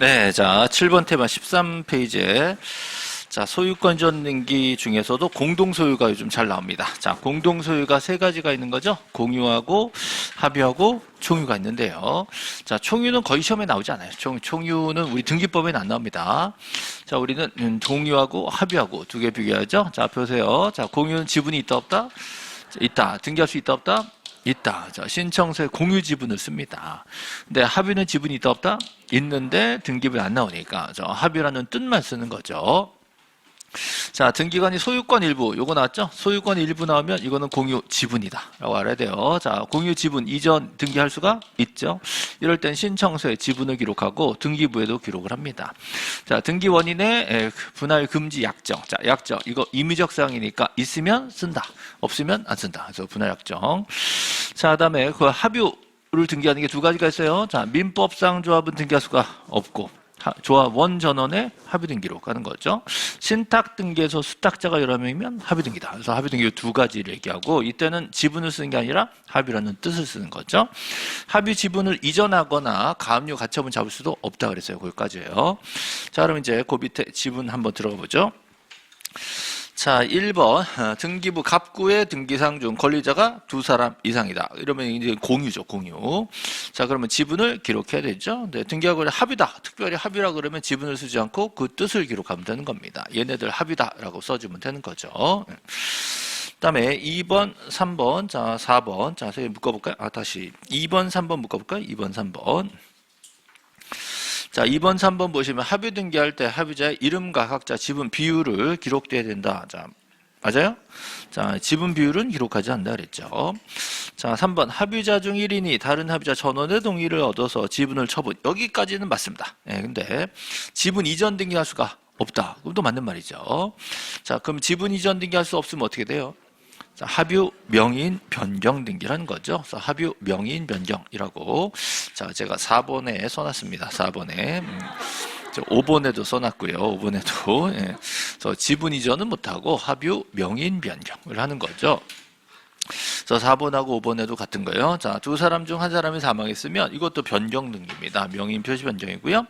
네, 자, 7번 테마 13페이지에 자, 소유권 전등기 중에서도 공동 소유가 요즘 잘 나옵니다. 자, 공동 소유가 세 가지가 있는 거죠. 공유하고 합유하고 총유가 있는데요. 자, 총유는 거의 시험에 나오지 않아요. 총유는 우리 등기법에는 안 나옵니다. 자, 우리는 공유하고 합유하고 두 개 비교하죠. 자, 보세요. 자, 공유는 지분이 있다 없다? 있다. 등기할 수 있다 없다? 있다. 자, 신청서에 공유 지분을 씁니다. 근데 합유는 지분이 있다 없다? 있는데 등기부에 안 나오니까 저 합유라는 뜻만 쓰는 거죠. 자, 등기관이 소유권 일부, 요거 나왔죠? 소유권 일부 나오면 이거는 공유 지분이다 라고 알아야 돼요. 자, 공유 지분 이전 등기할 수가 있죠. 이럴 땐 신청서에 지분을 기록하고 등기부에도 기록을 합니다. 자, 등기 원인의 분할 금지 약정. 자, 약정 이거 임의적 사항이니까 있으면 쓴다, 없으면 안 쓴다. 그래서 분할 약정. 자, 그다음에 그 합유를 등기하는 게 두 가지가 있어요. 자, 민법상 조합은 등기할 수가 없고 조합 원 전원의 합의 등기로 가는 거죠. 신탁 등기에서 수탁자가 여러 명이면 합의 등기다. 그래서 합의 등기 두 가지를 얘기하고 이때는 지분을 쓰는 게 아니라 합의라는 뜻을 쓰는 거죠. 합의 지분을 이전하거나 가압류 가처분 잡을 수도 없다 그랬어요. 거기까지예요. 자, 그럼 이제 그 밑에 지분 한번 들어가 보죠. 자, 1번 등기부 갑구의 등기상 중 권리자가 두 사람 이상이다. 이러면 이제 공유죠, 공유. 자, 그러면 지분을 기록해야 되죠. 네, 등기하고 합의다. 특별히 합의라 그러면 지분을 쓰지 않고 그 뜻을 기록하면 되는 겁니다. 얘네들 합의다라고 써주면 되는 거죠. 그다음에 2번, 3번, 자, 4번. 자, 선생님 묶어볼까요? 다시 2번, 3번 묶어볼까요? 2번, 3번. 자, 2번, 3번 보시면 합의 등기할 때 합의자의 이름과 각자 지분 비율을 기록돼야 된다. 자, 맞아요? 자, 지분 비율은 기록하지 않는다 그랬죠. 자, 3번 합의자 중 1인이 다른 합의자 전원의 동의를 얻어서 지분을 처분. 여기까지는 맞습니다. 네, 근데 지분 이전 등기할 수가 없다. 그럼 또 맞는 말이죠. 자, 그럼 지분 이전 등기할 수 없으면 어떻게 돼요? 자, 합유 명인 변경 등기라는 거죠. 그래서 합유 명인 변경이라고. 자, 제가 4번에 써놨습니다. 4번에. 5번에도 써놨고요. 5번에도. 예. 그래서 지분 이전은 못하고 합유 명인 변경을 하는 거죠. 그래서 4번하고 5번에도 같은 거예요. 자, 두 사람 중 한 사람이 사망했으면 이것도 변경 등기입니다. 명인 표시 변경이고요.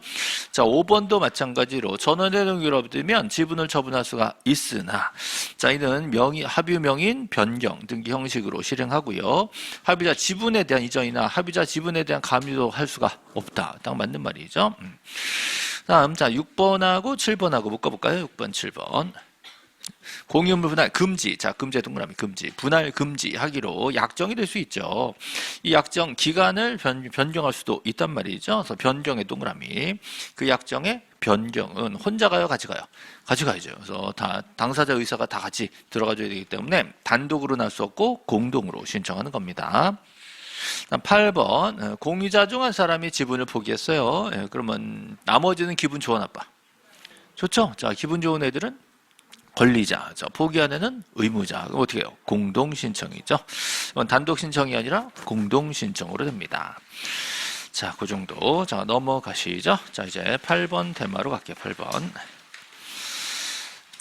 자, 5번도 마찬가지로 전원의 동의를 얻으면 지분을 처분할 수가 있으나, 자, 이는 합유 명인 변경 등기 형식으로 실행하고요. 합의자 지분에 대한 이전이나 합의자 지분에 대한 가압류도 할 수가 없다. 딱 맞는 말이죠. 다음, 자, 6번하고 7번하고 묶어볼까요? 6번, 7번. 공유물 분할 금지. 자, 금지의 동그라미 금지. 분할 금지하기로 약정이 될 수 있죠. 이 약정 기간을 변경할 수도 있단 말이죠. 그래서 변경의 동그라미. 그 약정의 변경은 혼자 가요, 같이 가요? 같이 가야죠. 그래서 다 당사자 의사가 다 같이 들어가줘야 되기 때문에 단독으로는 할 수 없고 공동으로 신청하는 겁니다. 8번 공유자 중 한 사람이 지분을 포기했어요. 그러면 나머지는 기분 좋아 나빠? 좋죠. 자, 기분 좋은 애들은 권리자, 포기한 애는 의무자. 그럼 어떻게 해요? 공동신청이죠. 이건 단독신청이 아니라 공동신청으로 됩니다. 자, 그 정도. 자, 넘어가시죠. 자, 이제 8번 테마로 갈게요. 8번.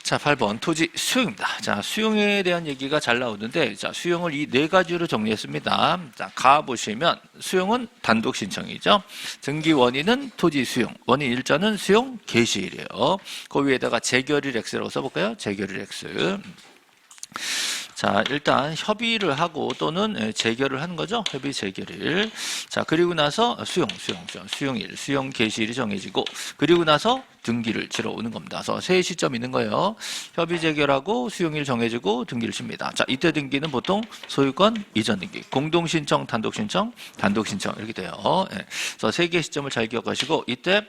자, 8번 토지 수용입니다. 자, 수용에 대한 얘기가 잘 나오는데, 자, 수용을 이 네 가지로 정리했습니다. 자, 가 보시면 수용은 단독 신청이죠. 등기 원인은 토지 수용, 원인 일자는 수용 개시일이에요. 그 위에다가 재결일 X라고 써볼까요? 재결일 X. 자, 일단 협의를 하고 또는 재결을 하는 거죠. 협의 재결일. 자, 그리고 나서 수용일, 수용 개시일이 정해지고, 그리고 나서 등기를 치러 오는 겁니다. 그래서 세 시점이 있는 거예요. 협의 재결하고 수용일 정해지고 등기를 칩니다. 자, 이때 등기는 보통 소유권 이전 등기, 공동신청, 단독신청, 단독신청 이렇게 돼요. 예. 그래서 세 개의 시점을 잘 기억하시고 이때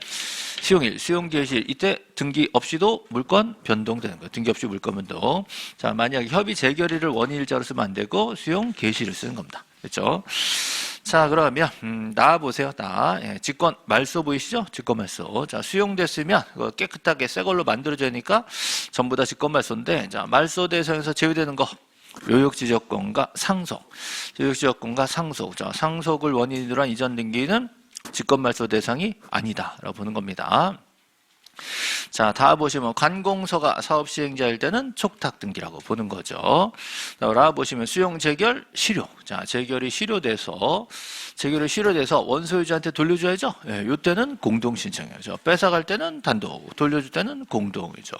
수용일, 수용 개시일 이때 등기 없이도 물권 변동되는 거예요. 등기 없이 물권 변동. 자, 만약에 협의 재결일을 원인일자로 쓰면 안 되고 수용 개시를 쓰는 겁니다. 그렇죠? 자, 그러면 나 보세요. 나 직권 말소 보이시죠? 직권 말소. 자, 수용됐으면 깨끗하게 새 걸로 만들어져니까 전부 다 직권 말소인데, 자, 말소 대상에서 제외되는 거 요역지적권과 상속. 요역지적권과 상속. 자, 상속을 원인으로 한 이전 등기는 직권 말소 대상이 아니다라고 보는 겁니다. 자, 다 보시면 관공서가 사업 시행자일 때는 촉탁 등기라고 보는 거죠. 라 보시면 수용 재결 실효. 자, 재결이 실효돼서 원소유자한테 돌려줘야죠. 예, 요때는 공동 신청이죠. 뺏어갈 때는 단독, 돌려줄 때는 공동이죠.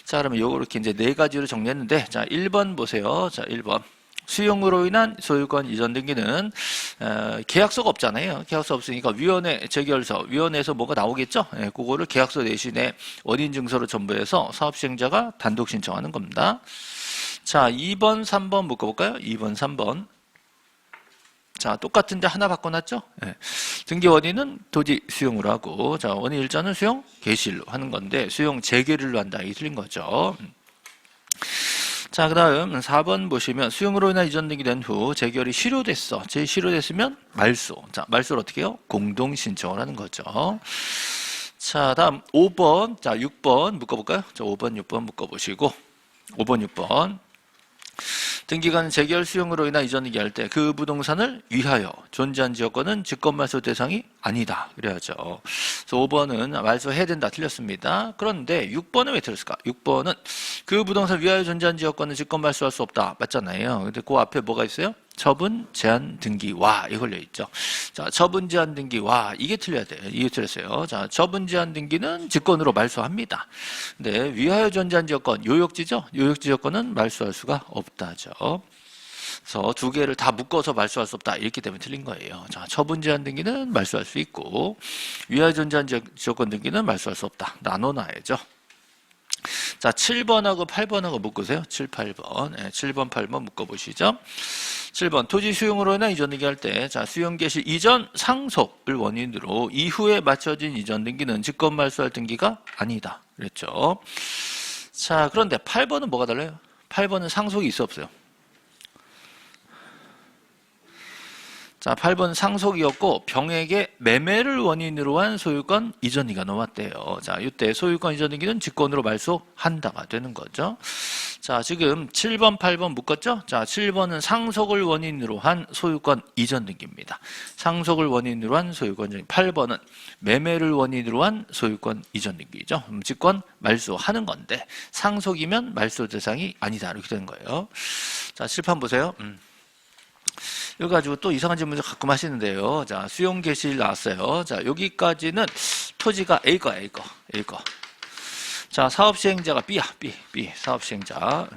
자, 그러면 요렇게 이제 네 가지로 정리했는데, 자, 1번 보세요. 자, 1번. 수용으로 인한 소유권 이전 등기는 계약서가 없잖아요. 계약서 없으니까 위원회 재결서, 위원회에서 뭐가 나오겠죠. 예, 그거를 계약서 대신에 원인 증서로 첨부해서 사업 시행자가 단독 신청하는 겁니다. 자, 2번, 3번 묶어볼까요? 2번, 3번. 자, 똑같은데 하나 바꿔놨죠? 예. 등기 원인은 토지 수용으로 하고, 자, 원인 일자는 수용 개시일로 하는 건데, 수용 재개를로 한다. 이게 틀린 거죠. 자, 그 다음 4번 보시면 수용으로 인한 이전 등기 된 후 재결이 실효됐어. 실효됐으면 말소. 자, 말소를 어떻게 해요? 공동 신청을 하는 거죠. 자, 다음 5번. 자, 6번 묶어볼까요? 자, 5번, 6번 묶어보시고 5번, 6번. 등기관 재결 수용으로 인한 이전 등기할 때 그 부동산을 위하여 존재한 지역권은 직권말소 대상이 아니다. 그래야죠. 그래서 5번은 말소해야 된다. 틀렸습니다. 그런데 6번은 왜 틀렸을까? 6번은 그 부동산 위하여 존재한 지역권은 직권말소할 수 없다. 맞잖아요. 근데 그 앞에 뭐가 있어요? 처분 제한 등기와 이 걸려 있죠. 자, 처분 제한 등기와 이게 틀려야 돼요. 이게 틀렸어요. 자, 처분 제한 등기는 직권으로 말소합니다. 근데 위하여 존재한 지역권 요역지죠. 요역지 지역권은 말소할 수가 없다죠. 그래서 두 개를 다 묶어서 말소할 수 없다. 이렇기 때문에 틀린 거예요. 자, 처분 제한 등기는 말소할 수 있고 위하여 존재한 지역권 등기는 말소할 수 없다. 나눠놔야죠. 자, 7번하고 8번하고 묶으세요. 7, 8번. 네, 7번, 8번 묶어보시죠. 7번 토지 수용으로 인한 이전 등기할 때 자, 수용 개시 이전 상속을 원인으로 이후에 맞춰진 이전 등기는 직권 말소할 등기가 아니다. 그랬죠. 자, 그런데 8번은 뭐가 달라요? 8번은 상속이 있어 없어요? 자, 8번 상속이었고 병액의 매매를 원인으로 한 소유권 이전 등기가 넘어왔대요. 자, 이때 소유권 이전 등기는 직권으로 말소한다가 되는 거죠. 자, 지금 7번, 8번 묶었죠? 자, 7번은 상속을 원인으로 한 소유권 이전 등기입니다. 상속을 원인으로 한 소유권 이전 등기. 8번은 매매를 원인으로 한 소유권 이전 등기죠. 직권 말소하는 건데 상속이면 말소 대상이 아니다. 이렇게 되는 거예요. 자, 칠판 보세요. 이거 가지고 또 이상한 질문을 가끔 하시는데요. 자, 수용 개시일 나왔어요. 자, 여기까지는 토지가 A거, A거, A거. 자, 사업 시행자가 B야, B, 사업 시행자.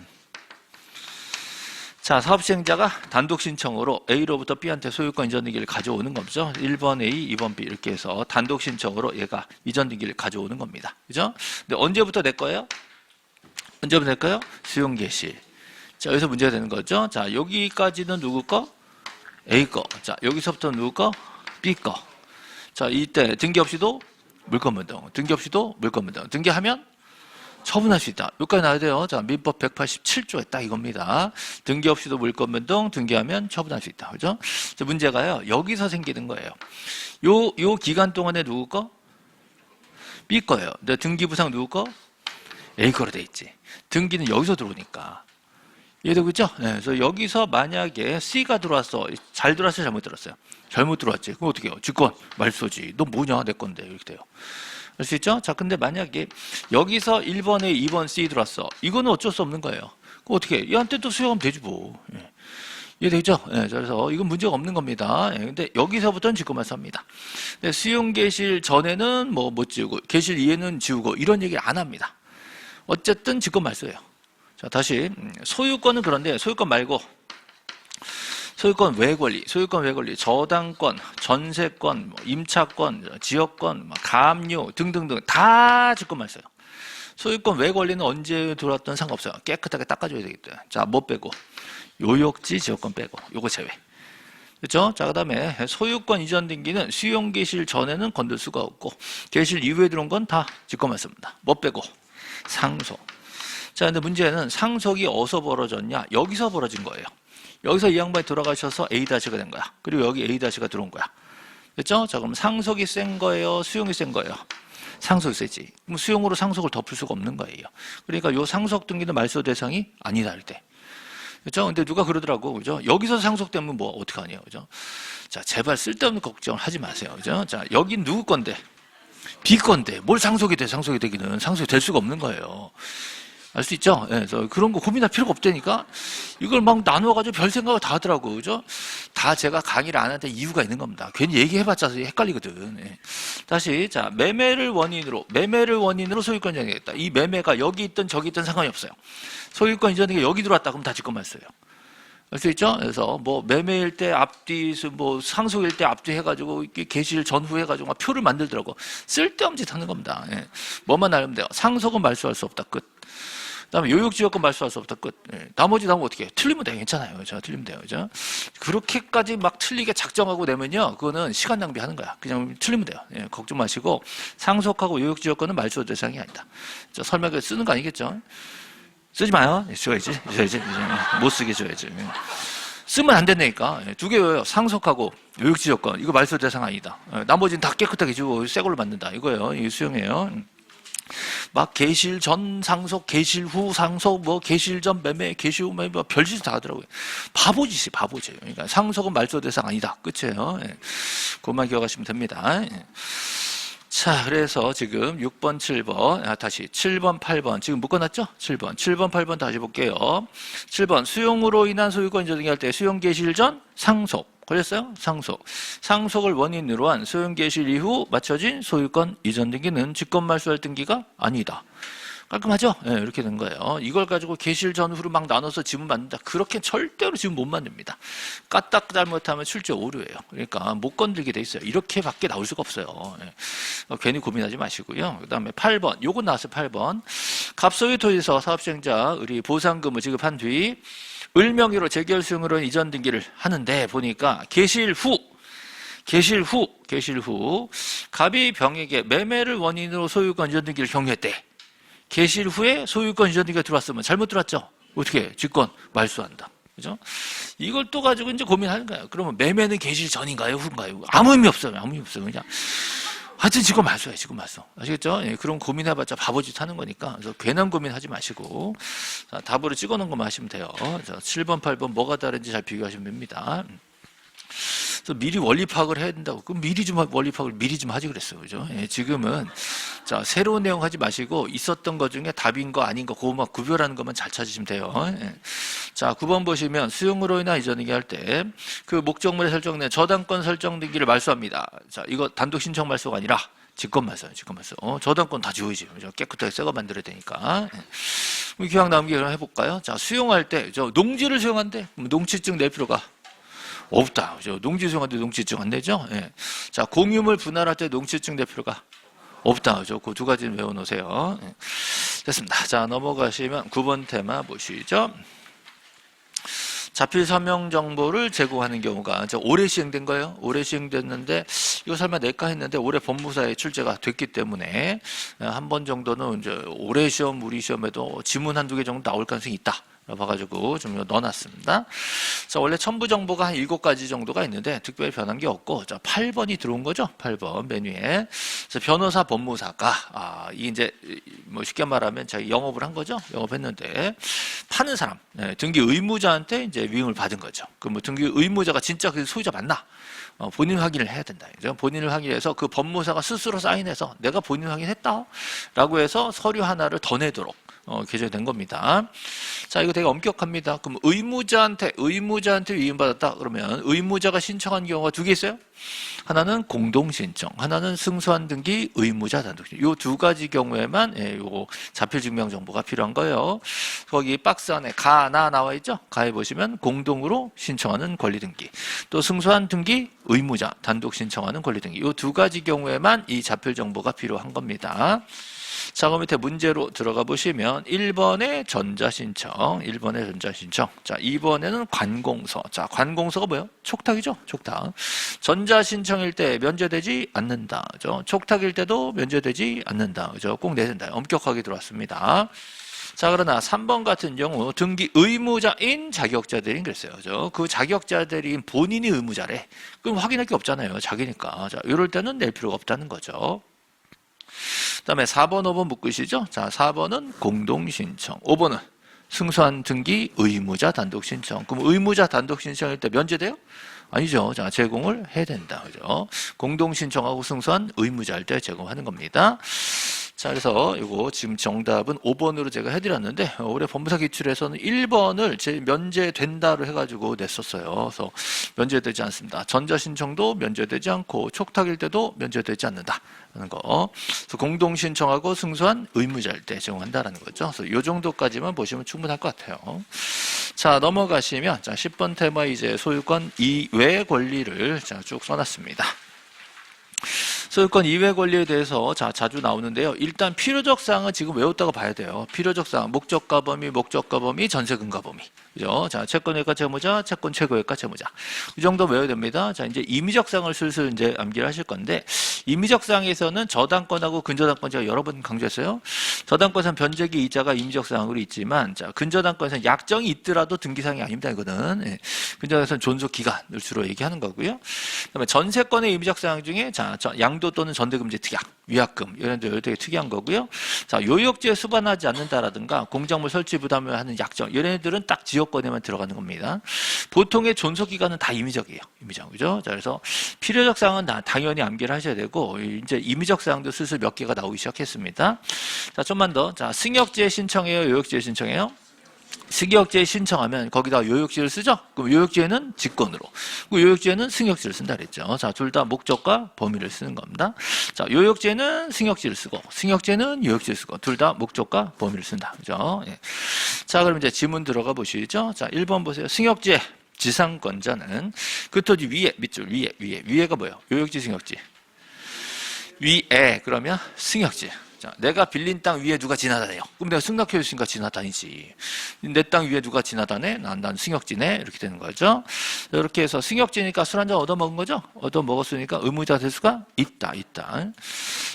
자, 사업 시행자가 단독 신청으로 A로부터 B한테 소유권 이전 등기를 가져오는 거죠. 1번 A, 2번 B 이렇게 해서 단독 신청으로 얘가 이전 등기를 가져오는 겁니다. 그죠? 근데 언제부터 낼 거예요? 언제부터 낼까요? 수용 개시. 자, 여기서 문제가 되는 거죠. 자, 여기까지는 누구 거? A 거. 자, 여기서부터 누구 거? B 거. 자, 이때 등기 없이도 물권 변동. 등기 없이도 물권 변동. 등기하면 처분할 수 있다. 여기까지 나와야 돼요. 자, 민법 187조에 딱 이겁니다. 등기 없이도 물권 변동, 등기하면 처분할 수 있다. 그죠? 자, 문제가요. 여기서 생기는 거예요. 요 기간 동안에 누구 거? B 거예요. 근데 등기 부상 누구 거? A 거로 돼 있지. 등기는 여기서 들어오니까. 이해되고 있죠? 네, 그래서 여기서 만약에 C가 들어왔어. 잘 들어왔어요? 잘못 들어왔어요? 잘못 들어왔지. 그럼 어떻게 해요? 직권, 말소지. 너 뭐냐? 내 건데. 이렇게 돼요. 알 수 있죠? 자, 근데 만약에 여기서 1번에 2번 C 들어왔어. 이거는 어쩔 수 없는 거예요. 그럼 어떻게 해? 얘한테 또 수용하면 되지 뭐. 예. 이해되죠? 네, 그래서 이건 문제가 없는 겁니다. 예, 근데 여기서부터는 직권 말소합니다. 근데 수용 개시일 전에는 못 지우고, 개시일 이후에는 지우고, 이런 얘기 안 합니다. 어쨌든 직권 말소예요. 자, 다시 소유권은 그런데 소유권 말고 소유권 외 권리, 저당권, 전세권, 임차권, 지역권, 가압류 등등등 다 직권 말소예요. 소유권 외 권리는 언제 들어왔든 상관없어요. 깨끗하게 닦아줘야 되겠다. 자, 뭐 빼고 요역지 지역권 빼고 요거 제외. 그렇죠? 자, 그다음에 소유권 이전 등기는 수용 개시일 전에는 건들 수가 없고 개시일 이후에 들어온 건 다 직권 말소입니다. 뭐 빼고 상속. 자, 근데 문제는 상속이 어디서 벌어졌냐? 여기서 벌어진 거예요. 여기서 이 양반이 돌아가셔서 A-가 된 거야. 그리고 여기 A-가 들어온 거야. 그렇죠? 자, 그럼 상속이 센 거예요? 수용이 센 거예요? 상속이 세지. 그럼 수용으로 상속을 덮을 수가 없는 거예요. 그러니까 요 상속 등기는 말소 대상이 아니다 할 때. 그렇죠? 근데 누가 그러더라고. 그죠? 여기서 상속되면 뭐 어떡하냐. 그죠? 자, 제발 쓸데없는 걱정을 하지 마세요. 그죠? 자, 여긴 누구 건데? 비건데 뭘 상속이 돼? 상속이 되기는 상속이 될 수가 없는 거예요. 알 수 있죠? 예, 그래서 그런 거 고민할 필요가 없다니까. 이걸 막 나누어가지고 별 생각을 다 하더라고, 그죠? 다 제가 강의를 안 하는데 이유가 있는 겁니다. 괜히 얘기해봤자 헷갈리거든. 예. 다시 자 매매를 원인으로 소유권 이전되겠다. 이 매매가 여기 있든 저기 있든 상관이 없어요. 소유권 이전이 여기 들어왔다 그럼 다 지권만 써요. 알 수 있죠? 그래서 뭐 매매일 때 앞뒤, 뭐 상속일 때 앞뒤 해가지고 개시일 전후 해가지고 막 표를 만들더라고. 쓸데없는 짓 하는 겁니다. 예. 뭐만 알면 돼요. 상속은 말소할 수 없다. 끝. 그다음에 요역지역권 말소할 수 없다. 끝. 예. 나머지 나오면 어떻게 해? 틀리면 돼. 괜찮아요. 자, 틀리면 돼요. 그죠? 그렇게까지 막 틀리게 작정하고 내면요. 그거는 시간 낭비하는 거야. 그냥 틀리면 돼요. 예. 걱정 마시고 상속하고 요역지역권은 말소 대상이 아니다. 자, 설명에 쓰는 거 아니겠죠? 쓰지 마요. 줘야지. 못 쓰게 줘야지. 쓰면 안 된다니까. 두 개예요. 상속하고 요역지역권. 이거 말소 대상 아니다. 나머지는 다 깨끗하게 주고 새 걸로 만든다. 이거예요. 이거 수용해요. 막 개시일 전 상속, 개시일 후 상속, 뭐 개시일 전 매매, 개시일 후 매매, 뭐 별짓 다 하더라고요. 바보짓이 바보죠. 그러니까 상속은 말소 대상 아니다. 끝이에요. 예. 그것만 기억하시면 됩니다. 예. 자, 그래서 지금 6번, 7번, 다시 7번, 8번 지금 묶어놨죠? 7번, 8번 다시 볼게요. 7번 수용으로 인한 소유권 이전등기 할 때 수용 개시일 전 상속. 걸렸어요? 상속을 원인으로 한 소용 개시일 이후 맞춰진 소유권 이전 등기는 직권 말소할 등기가 아니다. 깔끔하죠? 네, 이렇게 된 거예요. 이걸 가지고 개시일 전후로 막 나눠서 지문 만든다. 그렇게 절대로 지문 못 만듭니다. 까딱 잘못하면 출제 오류예요. 그러니까 못 건들게 돼 있어요. 이렇게밖에 나올 수가 없어요. 네. 괜히 고민하지 마시고요. 그 다음에 8번. 요거 나왔어요. 8번. 갑소유 토지서 사업시행자 의리 보상금을 지급한 뒤 을명의로 재결 수용으로 이전 등기를 하는데 보니까 개시일 후 갑이 병에게 매매를 원인으로 소유권 이전 등기를 경유했대. 개시일 후에 소유권 이전 등기가 들어왔으면 잘못 들어왔죠? 어떻게 해? 직권 말소한다. 그죠? 이걸 또 가지고 이제 고민하는 거예요. 그러면 매매는 개시일 전인가요? 후인가요? 아무 의미 없어요. 그냥. 하여튼 직권 말소해, 직권 말소. 아시겠죠? 예, 그런 고민해봤자 바보짓 하는 거니까. 그래서 괜한 고민하지 마시고. 자, 답으로 찍어 놓은 것만 하시면 돼요. 자, 7번, 8번 뭐가 다른지 잘 비교하시면 됩니다. 그래서 미리 원리 파악을 해야 된다고. 그럼 원리 파악을 미리 좀 하지 그랬어요. 그죠? 예, 지금은, 자, 새로운 내용 하지 마시고, 있었던 것 중에 답인 거 아닌 거, 그거만 구별하는 것만 잘 찾으시면 돼요. 예. 자, 9번 보시면, 수용으로 인한 이전 등기 할 때, 그 목적물에 설정된 저당권 설정 등기를 말소합니다. 자, 이거 단독 신청 말소가 아니라, 직권 말소예요, 직권 말소. 저당권 다 지워야지. 깨끗하게 새거 만들어야 되니까. 예. 기왕 남은 게 해볼까요? 자, 수용할 때, 농지를 수용한대. 그럼 농지증 낼 필요가 없다. 그죠? 농지 수용할 때 농지증 안 내죠? 예. 자, 공유물 분할할 때 농지증 낼 필요가 없다. 그죠? 그 두 가지는 외워놓으세요. 예. 됐습니다. 자, 넘어가시면 9번 테마 보시죠. 자필 서명 정보를 제공하는 경우가 올해 시행된 거예요. 올해 시행됐는데 이거 설마 낼까 했는데 올해 법무사에 출제가 됐기 때문에 한 번 정도는 이제 올해 시험, 우리 시험에도 지문 한두 개 정도 나올 가능성이 있다. 봐가지고 좀 넣어놨습니다. 자, 원래 첨부 정보가 한 7가지 정도가 있는데 특별히 변한 게 없고, 자, 8번이 들어온 거죠. 8번 맨 위에. 그래서 변호사 법무사가, 이게 이제 뭐 쉽게 말하면 자기 영업을 한 거죠. 영업했는데 파는 사람, 등기 의무자한테 이제 위임을 받은 거죠. 그럼 뭐 등기 의무자가 진짜 그 소유자 맞나? 본인 확인을 해야 된다. 본인을 확인해서 그 법무사가 스스로 사인해서 내가 본인 확인했다. 라고 해서 서류 하나를 더 내도록 개정된 겁니다. 자, 이거 되게 엄격합니다. 그럼 의무자한테 위임받았다. 그러면 의무자가 신청한 경우가 두 개 있어요. 하나는 공동신청, 하나는 승소한 등기 의무자 단독신청. 요 두 가지 경우에만 요 자필 증명 정보가 필요한 거예요. 거기 박스 안에 가나 나와 있죠? 가에 보시면 공동으로 신청하는 권리 등기, 또 승소한 등기 의무자 단독 신청하는 권리 등기. 요 두 가지 경우에만 이 자필 정보가 필요한 겁니다. 자, 그 밑에 문제로 들어가 보시면 1번에 전자신청, 자, 2번에는 관공서. 자, 관공서가 뭐예요? 촉탁이죠? 촉탁. 전자신청일 때 면제되지 않는다. 그죠? 촉탁일 때도 면제되지 않는다. 그죠? 꼭 내야 된다. 엄격하게 들어왔습니다. 자, 그러나 3번 같은 경우 등기 의무자인 자격자들인 그랬어요. 그죠? 그 자격자들인 본인이 의무자래. 그럼 확인할 게 없잖아요. 자기니까. 자, 이럴 때는 낼 필요가 없다는 거죠. 그 다음에 4번, 5번 묶으시죠? 자, 4번은 공동신청, 5번은 승소한 등기 의무자 단독신청. 그럼 의무자 단독신청일 때 면제돼요? 아니죠. 자, 제공을 해야 된다. 그죠? 공동 신청하고 승소한 의무자 할 때 제공하는 겁니다. 자, 그래서 이거 지금 정답은 5번으로 제가 해드렸는데 올해 법무사 기출에서는 1번을 제 면제된다로 해가지고 냈었어요. 그래서 면제되지 않습니다. 전자신청도 면제되지 않고 촉탁일 때도 면제되지 않는다. 하는 거. 그래서 공동 신청하고 승소한 의무자일 때 제공한다라는 거죠. 그래서 이 정도까지만 보시면 충분할 것 같아요. 자, 넘어가시면 자, 10번 테마 이제 소유권 이외 권리를 자, 쭉 써놨습니다. 소유권 이외 권리에 대해서 자주 나오는데요. 일단 필요적 사항은 지금 외웠다고 봐야 돼요. 필요적 사항, 목적과 범위, 전세금과 범위. 그죠? 자, 채권외과 채무자, 채권 최고외과 채무자. 이 정도 외워야 됩니다. 자, 이제 임의적 사항을 슬슬 이제 암기를 하실 건데, 임의적 사항에서는 저당권하고 근저당권 제가 여러 번 강조했어요. 저당권에서는 변제기 이자가 임의적 사항으로 있지만, 자, 근저당권에서는 약정이 있더라도 등기사항이 아닙니다, 이거는. 예. 근저당권에서는 존속 기간을 주로 얘기하는 거고요. 그다음에 전세권의 임의적 사항 중에, 자, 양도 또는 전대금제 특약, 위약금, 이런 데 되게 특이한 거고요. 자, 요역지에 수반하지 않는다라든가, 공작물 설치 부담을 하는 약정, 이런 애들은 딱 지역권에만 들어가는 겁니다. 보통의 존속 기간은 다 임의적이에요. 임의적, 그죠? 자, 그래서 필요적 사항은 당연히 암기를 하셔야 되고, 이제 임의적 사항도 슬슬 몇 개가 나오기 시작했습니다. 자, 좀만 더. 자, 승역지에 신청해요? 요역지에 신청해요? 승역지에 신청하면 거기다 요역지를 쓰죠? 그럼 요역지에는 직권으로, 그 요역지에는 승역지를 쓴다 그랬죠. 자, 둘 다 목적과 범위를 쓰는 겁니다. 자, 요역지에는 승역지를 쓰고, 승역지에는 요역지를 쓰고, 둘 다 목적과 범위를 쓴다. 그죠? 예. 자, 그럼 이제 지문 들어가 보시죠. 자, 1번 보세요. 승역지의 지상권자는 그 토지 위에, 밑줄, 위에가 뭐예요? 요역지, 승역지. 위에, 그러면 승역지. 자, 내가 빌린 땅 위에 누가 지나다녀요? 그럼 내가 승낙해줬으니까 지나다니지. 내 땅 위에 누가 지나다네? 난 승역지네? 이렇게 되는 거죠. 이렇게 해서 승역지니까 술 한잔 얻어먹은 거죠? 얻어먹었으니까 의무자 될 수가 있다.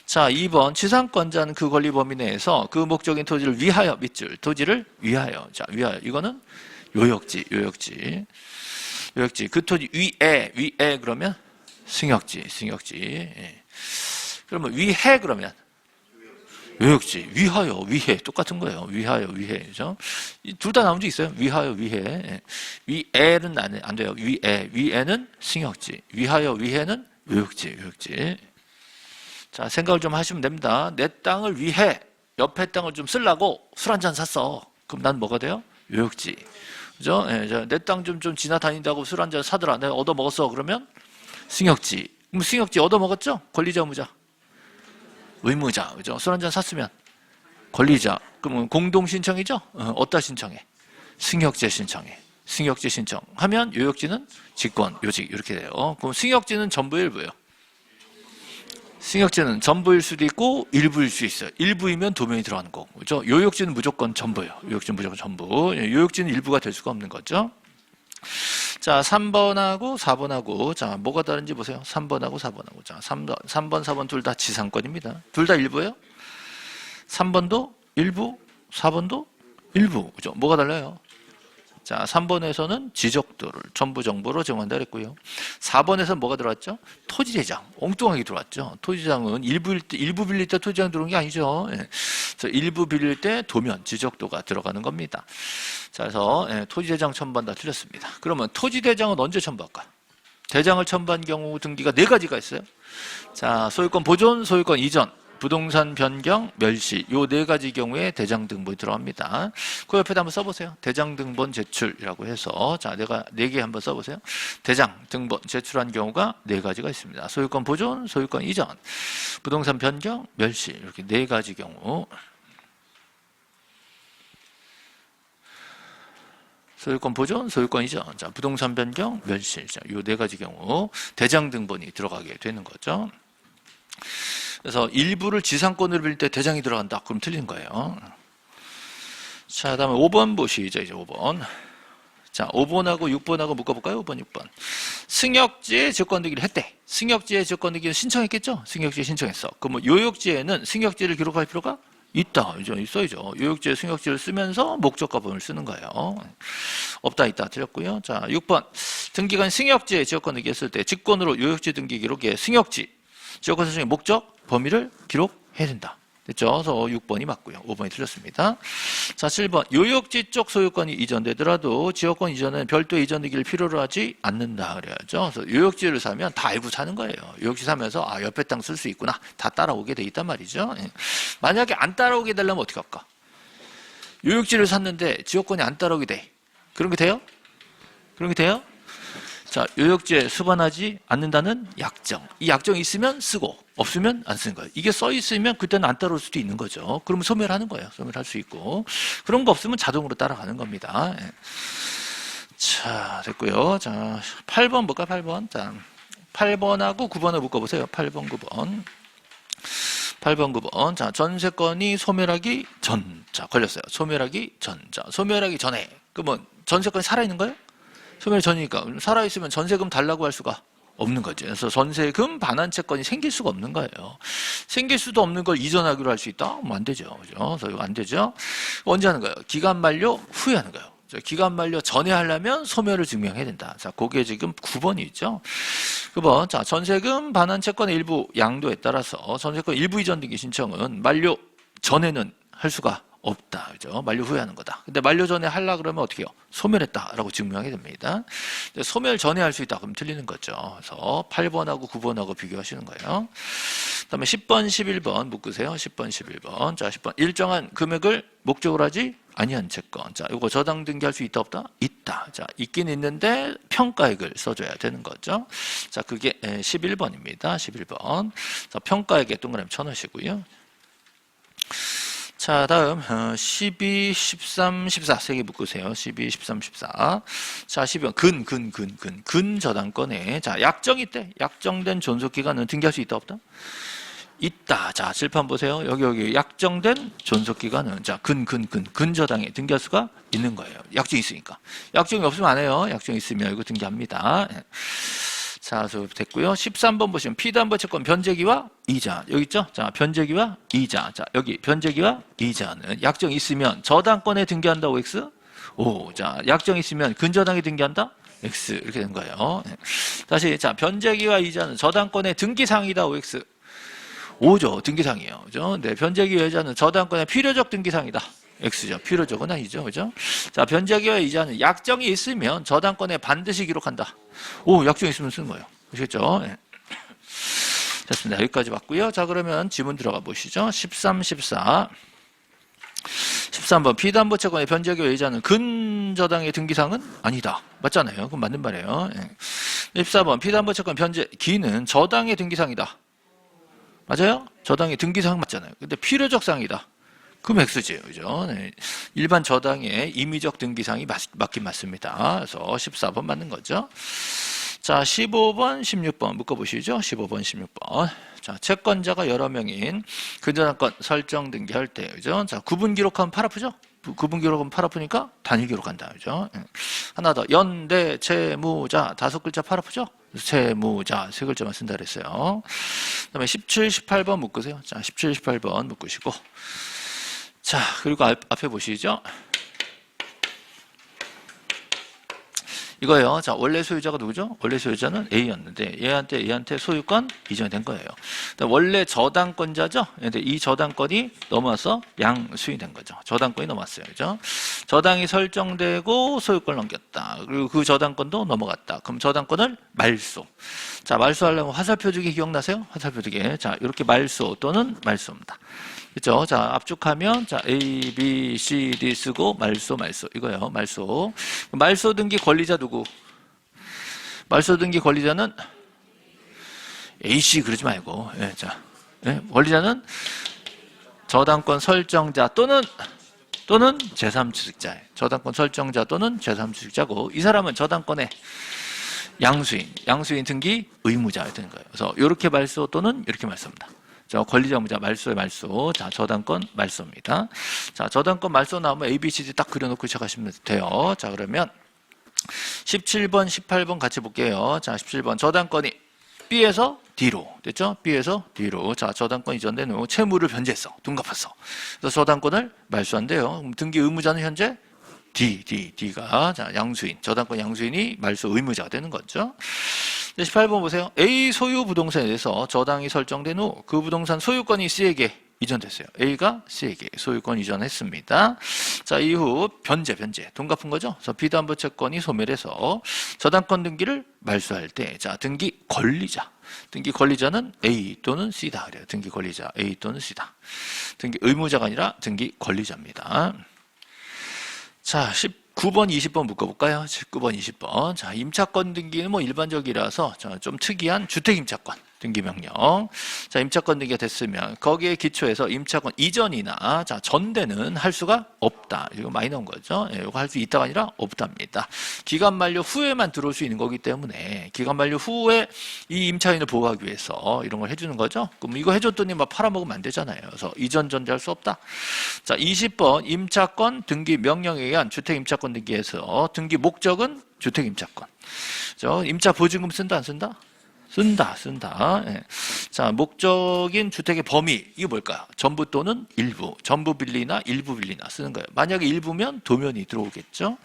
자, 2번. 지상권자는 그 권리 범위 내에서 그 목적인 토지를 위하여, 밑줄. 토지를 위하여. 자, 위하여. 이거는 요역지. 그 토지 위에 그러면 승역지. 예. 그러면 위해 그러면 요역지, 위해 똑같은 거예요. 위하여, 그죠? 둘 다 나온 적 있어요. 위하여, 위해. 위에는 안 돼요. 위에는 승역지. 위하여, 위해는 요역지. 자, 생각을 좀 하시면 됩니다. 내 땅을 위해 옆에 땅을 좀 쓰려고 술 한잔 샀어. 그럼 난 뭐가 돼요? 요역지. 그죠? 예, 내 땅 좀 지나다닌다고 술 한잔 사더라. 내가 얻어먹었어. 그러면 승역지. 그럼 승역지 얻어먹었죠? 권리자, 의무자. 의무자, 그죠? 술 한잔 샀으면 권리자. 그러면 공동 신청이죠? 어디다 신청해? 승역제 신청해. 승역제 신청하면 요역지는 직권, 요직 이렇게 돼요. 그럼 승역지는 전부의 일부예요. 승역지는 전부일 수도 있고 일부일 수 있어요. 일부이면 도면이 들어가는 거고, 그죠? 요역지는 무조건 전부예요. 요역지는 무조건 전부. 요역지는 일부가 될 수가 없는 거죠. 자, 3번하고 4번하고, 자, 뭐가 다른지 보세요. 3번하고 4번하고. 자, 3번, 4번 둘 다 지상권입니다. 둘 다 일부예요. 3번도 일부, 4번도 일부. 그죠? 뭐가 달라요? 자, 3번에서는 지적도를 전부 정보로 제공한다 그랬고요. 4번에서는 뭐가 들어왔죠? 토지대장. 엉뚱하게 들어왔죠. 토지대장은 일부 빌릴 때 토지대장 들어온 게 아니죠. 예. 그래서 일부 빌릴 때 도면, 지적도가 들어가는 겁니다. 자, 그래서 토지대장 첨부한 다 틀렸습니다. 그러면 토지대장은 언제 첨부할까? 대장을 첨부한 경우 등기가 4가지가 있어요. 자, 소유권 보존, 소유권 이전, 부동산 변경, 멸시, 요 4가지 경우에 대장 등본이 들어갑니다. 그 옆에다 한번 써보세요. 대장 등본 제출이라고 해서, 자, 내가 4개 한번 써보세요. 대장 등본 제출한 경우가 4가지가 있습니다. 소유권 보존, 소유권 이전, 부동산 변경, 멸시, 이렇게 4가지 경우. 소유권 보존, 소유권 이전, 자, 부동산 변경, 멸시, 자, 요 4가지 경우 대장 등본이 들어가게 되는 거죠. 그래서 일부를 지상권으로 빌릴 때 대장이 들어간다. 그럼 틀린 거예요. 자, 다음에 5번 보시죠. 이제 5번. 자, 5번하고 6번하고 묶어볼까요? 5번, 6번. 승역지에 지역권등기를 했대. 승역지에 지역권등기를 신청했겠죠? 승역지에 신청했어. 그럼 요역지에는 승역지를 기록할 필요가 있다. 있어야죠. 요역지에 승역지를 쓰면서 목적과 범위를 쓰는 거예요. 없다, 있다. 틀렸고요. 자, 6번. 등기관 승역지에 지역권등기 했을 때 직권으로 요역지 등기 기록에 승역지 지역권 설정의 목적, 범위를 기록해야 된다. 됐죠? 그래서 6번이 맞고요. 5번이 틀렸습니다. 자, 7번. 요역지 쪽 소유권이 이전되더라도 지역권 이전은 별도 이전되기를 필요로 하지 않는다. 그래야죠. 그래서 요역지를 사면 다 알고 사는 거예요. 요역지 사면서 아, 옆에 땅 쓸 수 있구나. 다 따라오게 돼 있단 말이죠. 예. 만약에 안 따라오게 되려면 어떻게 할까? 요역지를 샀는데 지역권이 안 따라오게 돼. 그런 게 돼요? 그런 게 돼요? 자, 요역지에 수반하지 않는다는 약정. 이 약정이 있으면 쓰고 없으면 안 쓰는 거예요. 이게 써 있으면 그때는 안 따라올 수도 있는 거죠. 그러면 소멸하는 거예요. 소멸할 수 있고. 그런 거 없으면 자동으로 따라가는 겁니다. 예. 자, 됐고요. 자, 8번 볼까? 8번. 자, 8번하고 9번을 묶어보세요. 8번, 9번. 8번, 9번. 자, 전세권이 소멸하기 전. 자, 걸렸어요. 소멸하기 전. 자, 소멸하기 전에. 그러면 전세권이 살아있는 거예요? 소멸 전이니까 살아있으면 전세금 달라고 할 수가 없는 거죠. 그래서 전세금 반환채권이 생길 수가 없는 거예요. 생길 수도 없는 걸 이전하기로 할 수 있다? 뭐 안 되죠. 그죠? 그래서 이거 안 되죠. 언제 하는 거예요? 기간 만료 후에 하는 거예요. 기간 만료 전에 하려면 소멸을 증명해야 된다. 자, 그게 지금 9번이 있죠. 9번. 자, 전세금 반환채권의 일부 양도에 따라서 전세권 일부 이전 등기 신청은 만료 전에는 할 수가 없다. 그죠? 만료 후에 하는 거다. 근데 만료 전에 하려 그러면 어떻게 해요? 소멸했다라고 증명하게 됩니다. 소멸 전에 할 수 있다. 그럼 틀리는 거죠. 그래서 8번하고 9번하고 비교하시는 거예요. 그 다음에 10번, 11번 묶으세요. 10번, 11번. 자, 10번. 일정한 금액을 목적으로 하지 아니한 채권. 자, 이거 저당 등기할 수 있다, 없다? 있다. 자, 있긴 있는데 평가액을 써줘야 되는 거죠. 자, 그게 11번입니다. 11번. 자, 평가액에 동그라미 쳐넣으시고요. 자, 다음 12, 13, 14 세 개 묶으세요. 12, 13, 14. 자, 12번 근 저당권에 자, 약정이 있대. 약정된 존속기간은 등기할 수 있다, 없다? 있다. 자, 칠판 보세요. 여기 약정된 존속기간은 자, 근 저당에 등기할 수가 있는 거예요. 약정이 있으니까. 약정이 없으면 안 해요. 약정이 있으면 이거 등기합니다. 자, 그래서 됐고요. 13번 보시면 피담보채권 변제기와 이자 여기 있죠? 자, 변제기와 이자. 자, 여기 변제기와 이자는 약정이 있으면 저당권에 등기한다고 X. 오, 자, 약정이 있으면 근저당에 등기한다. X 이렇게 된 거예요. 다시 자, 변제기와 이자는 저당권의 등기사항이다. OX. 오죠. 등기사항이에요. 그죠? 네, 변제기와 이자는 저당권의 필요적 등기사항이다. X죠. 필요적은 아니죠. 그죠? 자, 변제기와 이자는 약정이 있으면 저당권에 반드시 기록한다. 오, 약정이 있으면 쓰는 거예요. 아시겠죠? 네. 됐습니다. 여기까지 봤고요. 자, 그러면 지문 들어가 보시죠. 13, 14. 13번 피담보채권의 변제기와 이자는 근저당의 등기사항은 아니다. 맞잖아요. 그럼 맞는 말이에요. 네. 14번 피담보채권 변제기는 저당의 등기사항이다. 맞아요? 저당의 등기사항 맞잖아요. 근데 필요적 사항이다. 그럼 X지요. 그죠? 네. 일반 저당의 임의적 등기사항이 맞긴 맞습니다. 그래서 14번 맞는 거죠. 자, 15번, 16번 묶어보시죠. 15번, 16번. 자, 채권자가 여러 명인 근저당권 설정 등기할 때, 그죠? 자, 구분 기록하면 팔 아프죠? 구분 기록하면 팔 아프니까 단일 기록한다. 그죠? 하나 더. 연대, 채무자, 5글자 팔 아프죠? 채무자, 3글자만 쓴다 그랬어요. 그 다음에 17, 18번 묶으세요. 자, 17, 18번 묶으시고. 자, 그리고 앞에 보시죠. 이거요. 자, 원래 소유자가 누구죠? 원래 소유자는 A였는데 얘한테 소유권 이전이 된 거예요. 원래 저당권자죠. 근데 이 저당권이 넘어서 양수인이 된 거죠. 저당권이 넘어왔어요. 그죠? 저당이 설정되고 소유권을 넘겼다. 그리고 그 저당권도 넘어갔다. 그럼 저당권을 말소. 자, 말소하려면 화살표두개 기억나세요? 화살표두개. 자, 이렇게 말소 또는 말소입니다. 그죠? 자, 압축하면, 자, A, B, C, D 쓰고, 말소 이거요, 말소. 말소 등기 권리자 누구? 말소 등기 권리자는 A씨 그러지 말고, 예, 자, 예, 권리자는 저당권 설정자 또는 제3취득자. 저당권 설정자 또는 제3취득자고, 이 사람은 저당권의 양수인 등기 의무자가 되는 거예요. 그래서 이렇게 말소 또는 이렇게 말소입니다. 자, 권리자무자 말소의 말소. 자, 저당권 말소입니다. 자, 저당권 말소 나오면 A, B, C, D 딱 그려놓고 시작하시면 돼요. 자, 그러면 17번, 18번 같이 볼게요. 자, 17번 저당권이 B에서 D로 됐죠? B에서 D로. 자, 저당권 이전된 후 채무를 변제했어. 돈 갚았어. 그래서 저당권을 말소한대요. 그럼 등기 의무자는 현재 D가 자, 양수인, 저당권 양수인이 말소 의무자가 되는 거죠. 18번 보세요. A 소유 부동산에 대해서 저당이 설정된 후 그 부동산 소유권이 C에게 이전됐어요. A가 C에게 소유권 이전했습니다. 자, 이후 변제. 돈 갚은 거죠? 그래서 비담보 채권이 소멸해서 저당권 등기를 말소할 때, 자, 등기 권리자는 A 또는 C다. 그래요. 등기 권리자 A 또는 C다. 등기 의무자가 아니라 등기 권리자입니다. 자, 19번, 20번 묶어볼까요? 19번, 20번. 자, 임차권 등기는 뭐 일반적이라서 좀 특이한 주택임차권 등기 명령. 자, 임차권 등기가 됐으면 거기에 기초해서 임차권 이전이나 자, 전대는 할 수가 없다. 이거 많이 나온 거죠. 예, 이거 할 수 있다가 아니라 없답니다. 기간 만료 후에만 들어올 수 있는 거기 때문에 기간 만료 후에 이 임차인을 보호하기 위해서 이런 걸 해주는 거죠. 그럼 이거 해줬더니 막 팔아먹으면 안 되잖아요. 그래서 이전 전대할 수 없다. 자, 20번 임차권 등기 명령에 의한 주택 임차권 등기에서 등기 목적은 주택 임차권. 임차 보증금 쓴다 안 쓴다? 쓴다. 예. 자, 목적인 주택의 범위, 이게 뭘까요? 전부 또는 일부, 전부 빌리나 일부 빌리나 쓰는 거예요. 만약에 일부면 도면이 들어오겠죠.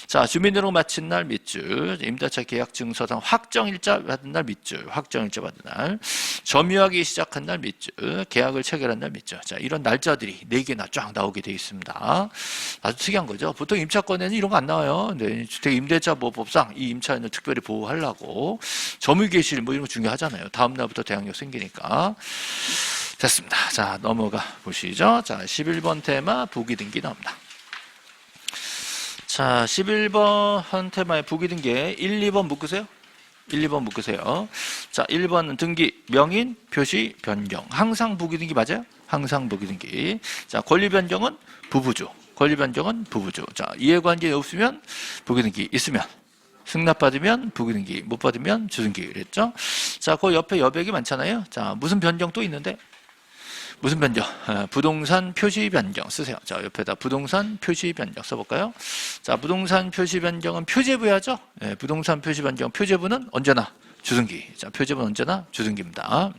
자, 주민등록 마친 날 밑줄, 임대차 계약 증서상 확정일자 받은 날 밑줄, 확정일자 받은 날, 점유하기 시작한 날 밑줄, 계약을 체결한 날 밑줄. 자, 이런 날짜들이 4개나 쫙 나오게 되어 있습니다. 아주 특이한 거죠. 보통 임차권에는 이런 거 안 나와요. 근데 주택 임대차 보호법상 이 임차인을 특별히 보호하려고 점유개실 뭐 이런 거 중요하잖아요. 다음 날부터 대항력 생기니까. 됐습니다. 자, 넘어가 보시죠. 자, 11번 테마 부기등기 나옵니다. 자, 11번 테마의 부기등기 1, 2번 묶으세요. 1, 2번 묶으세요. 자, 1번은 등기 명인 표시 변경. 항상 부기등기 맞아요? 항상 부기등기. 자, 권리 변경은 부부주. 자, 이해관계 없으면 부기등기, 있으면 승낙받으면 부기등기, 못 받으면 주등기 그랬죠? 자, 그 옆에 여백이 많잖아요. 자, 무슨 변경 또 있는데? 무슨 변경? 부동산 표시 변경 쓰세요. 자, 옆에다 부동산 표시 변경 써볼까요? 자, 부동산 표시 변경은 표제부야죠? 네, 부동산 표시 변경, 표제부는 언제나 주등기. 자, 표제부는 언제나 주등기입니다.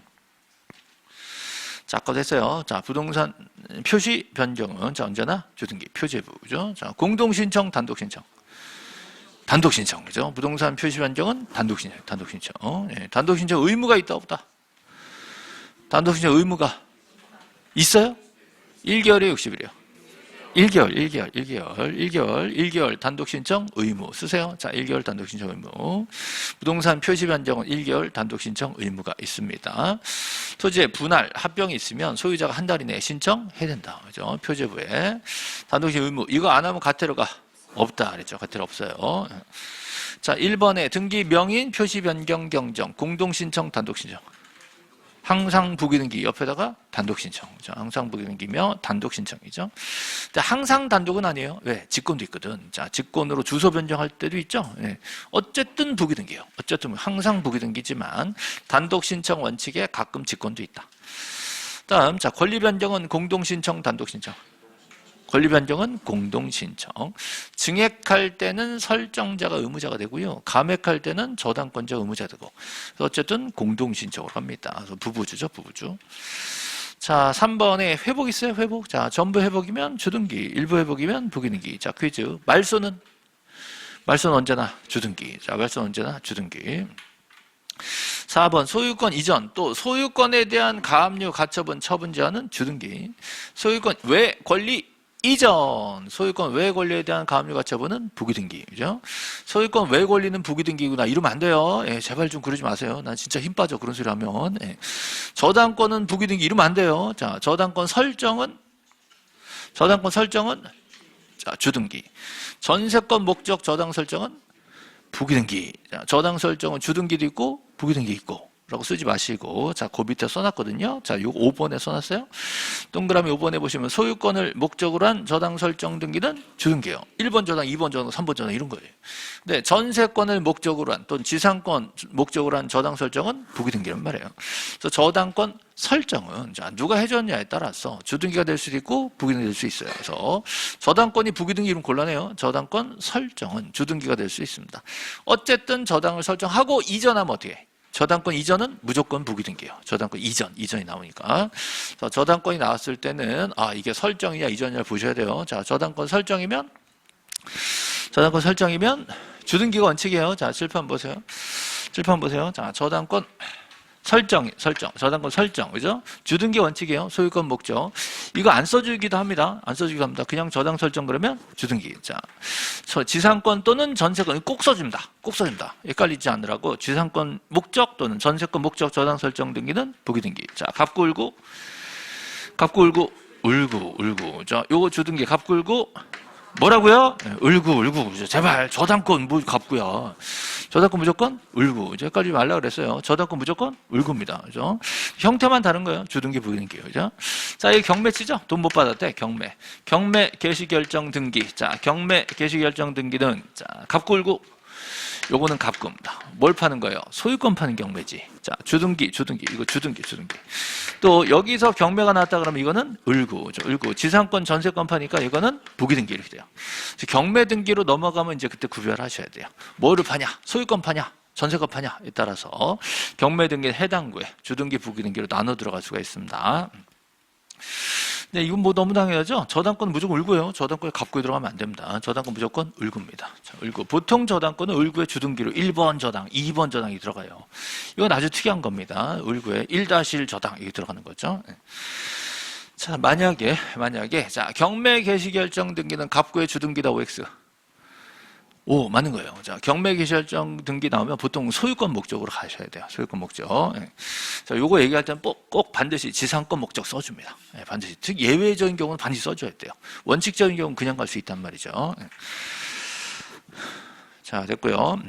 자, 아까도 했어요. 자, 부동산 표시 변경은 자, 언제나 주등기, 표제부죠. 자, 공동신청, 단독신청. 그죠? 부동산 표시 변경은 단독신청. 네, 단독신청 의무가 있다, 없다? 단독신청 의무가 있어요? 1개월이에요, 60일이에요? 1개월 단독신청 의무 쓰세요. 자, 1개월 단독신청 의무. 부동산 표시 변경은 1개월 단독신청 의무가 있습니다. 토지의 분할, 합병이 있으면 소유자가 한 달 이내에 신청해야 된다. 그죠? 표제부에. 단독신청 의무. 이거 안 하면 가태료가 없다. 그랬죠? 가태료 없어요. 자, 1번에 등기 명인 표시 변경 경정, 공동신청, 단독신청. 항상 부기등기 옆에다가 단독신청. 항상 부기등기며 단독신청이죠. 근데 항상 단독은 아니에요. 왜? 직권도 있거든. 자, 직권으로 주소 변경할 때도 있죠. 네. 어쨌든 부기등기예요. 어쨌든 항상 부기등기지만 단독신청 원칙에 가끔 직권도 있다. 다음, 자, 권리 변경은 공동신청, 단독신청. 권리 변경은 공동신청. 증액할 때는 설정자가 의무자가 되고요. 감액할 때는 저당권자가 의무자가 되고. 어쨌든 공동신청으로 합니다. 그래서 부부주죠, 부부주. 자, 3번에 회복 있어요, 회복. 자, 전부 회복이면 주등기, 일부 회복이면 부기등기. 자, 퀴즈. 말소는 언제나 주등기. 자, 말소는 언제나 주등기. 4번 소유권 이전 또 소유권에 대한 가압류, 가처분, 처분 제한은 주등기. 소유권 외 권리 이전, 소유권 외 권리에 대한 가압류 가처분은 부기등기. 그죠? 소유권 외 권리는 부기등기구나. 이러면 안 돼요. 예, 제발 좀 그러지 마세요. 난 진짜 힘 빠져. 그런 소리 하면. 예. 저당권은 부기등기. 이러면 안 돼요. 자, 저당권 설정은 자, 주등기. 전세권 목적 저당 설정은 부기등기. 자, 저당 설정은 주등기도 있고 부기등기 있고 라고 쓰지 마시고, 자, 그 밑에 써놨거든요. 자, 요거 5번에 써놨어요. 동그라미 5번에 보시면 소유권을 목적으로 한 저당 설정 등기는 주등기예요. 1번 저당, 2번 저당, 3번 저당 이런 거예요. 근데 전세권을 목적으로 한 또는 지상권 목적으로 한 저당 설정은 부기등기란 말이에요. 그래서 저당권 설정은 자, 누가 해줬냐에 따라서 주등기가 될 수도 있고 부기등기가 될 수 있어요. 그래서 저당권이 부기등기 이름 곤란해요. 저당권 설정은 주등기가 될 수 있습니다. 어쨌든 저당을 설정하고 이전하면 어떻게 해? 저당권 이전은 무조건 부기등기예요. 저당권 이전이 나오니까. 그래서 저당권이 나왔을 때는 이게 설정이냐 이전이냐 보셔야 돼요. 자, 저당권 설정이면 주등기가 원칙이에요. 자, 칠판 보세요. 자, 저당권 설정, 저당권 설정, 그죠? 주등기 원칙이에요. 소유권 목적. 이거 안 써주기도 합니다. 안 써주기도 합니다. 그냥 저당 설정 그러면 주등기. 자, 지상권 또는 전세권 꼭 써줍니다. 꼭 써줍니다. 헷갈리지 않으라고 지상권 목적 또는 전세권 목적 저당 설정 등기는 부기등기. 자, 갑구을구, 울구. 자, 요거 주등기 갑구을구. 뭐라고요? 울구. 제발 저당권 뭐 갑구야. 저당권 무조건 울구. 이제 헷갈리지 말라 그랬어요. 저당권 무조건 울구입니다. 그죠? 형태만 다른 거예요. 주등기, 부등기. 그죠? 자, 이 경매치죠? 돈 못 받았대. 경매 개시결정 등기. 자, 경매 개시결정 등기는 자, 갑구, 울구. 요거는 갑구입니다. 뭘 파는 거예요? 소유권 파는 경매지. 자, 주등기. 이거 주등기. 또 여기서 경매가 나왔다 그러면 이거는 을구. 지상권 전세권 파니까 이거는 부기등기 이렇게 돼요. 경매 등기로 넘어가면 이제 그때 구별하셔야 돼요. 뭐를 파냐? 소유권 파냐? 전세권 파냐에 따라서 경매 등기 해당구에 주등기, 부기등기로 나눠 들어갈 수가 있습니다. 네, 이건 뭐 너무 당연하죠? 저당권은 무조건 을구예요. 저당권에 갑구에 들어가면 안 됩니다. 저당권 무조건 을구입니다. 자, 을구. 보통 저당권은 을구의 주등기로 1번 저당, 2번 저당이 들어가요. 이건 아주 특이한 겁니다. 을구에 1-1 저당 이게 들어가는 거죠. 자, 만약에 자, 경매 개시결정 등기는 갑구의 주등기다 OX. 오, 맞는 거예요. 자, 경매 개시결정 등기 나오면 보통 소유권 목적으로 가셔야 돼요. 소유권 목적. 예. 자, 요거 얘기할 때는 꼭 반드시 지상권 목적 써줍니다. 예, 반드시. 특 예외적인 경우는 반드시 써줘야 돼요. 원칙적인 경우는 그냥 갈 수 있단 말이죠. 예. 자, 됐고요.